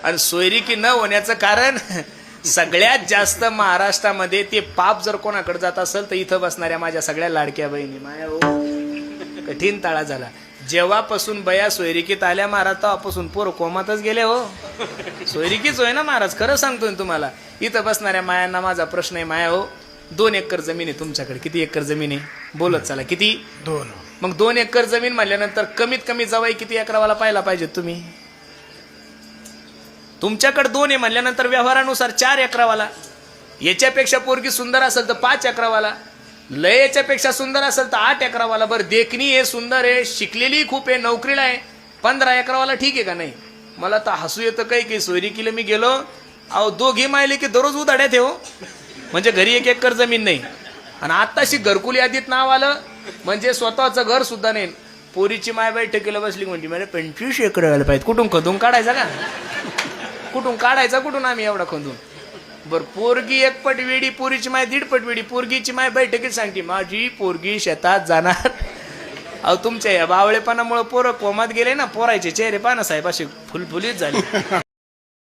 आणि सोयरिकी न होण्याचं कारण सगळ्यात जास्त महाराष्ट्रामध्ये ते पाप जर कोणाकडे जात असेल तर इथं बसणाऱ्या माझ्या सगळ्या लाडक्या बहिणी माया हो कठीण ताळा झाला. जेव्हापासून बया सोयरिकीत आल्या महाराज तेव्हापासून पोरं कोमातच गेले हो. सोयरिकीच होय ना महाराज, खरं सांगतोय तुम्हाला. इथं बसणाऱ्या मायांना माझा प्रश्न आहे, माया हो 2 एकर जमीन आहे तुमच्याकडे, किती एकर जमीन आहे बोलत चला, किती? 2. मग 2 एकर जमीन म्हणल्यानंतर कमीत कमी जावाई किती एकरावाला पाहायला पाहिजेत तुम्ही? तुमच्याकडे 2 आहे म्हणल्यानंतर व्यवहारानुसार 4 एकरावाला. याच्यापेक्षा पोरगी सुंदर असेल तर 5 एकरावाला, लय याच्यापेक्षा सुंदर असेल तर 8 एकरावाला. बरं देखणी आहे, सुंदर आहे, शिकलेली खूप आहे, नोकरीला आहे, 15 एकरावाला ठीक आहे का नाही? मला तर हसू येतं काही सोयरिकीला मी गेलो, अहो दोघी मायले की दररोज उधाड्यात आहे हो. म्हणजे घरी 1 एकर जमीन नाही आणि आत्ताशी घरकुल यादीत नाव आलं म्हणजे स्वतःचं घर सुद्धा नाही. पोरीची माय बैठकीला बसली म्हणते मला 25 एकर व्हायला पाहिजे. कुठून खदून काढायचा का? कुठून काढायचा कुठून आम्ही एवढा खंदून? बर पोरगी 1 पट वेडी, पोरीची माय 1.5 पट वेडी. पोरगीची माय बैठकीत सांगते माझी पोरगी शेतात जाणार. अहो तुमच्या या बावळेपणामुळे पोरं कोमात गेले ना, पोरायचे चेहरे पाना साहेब असे फुलफुलीत झाले.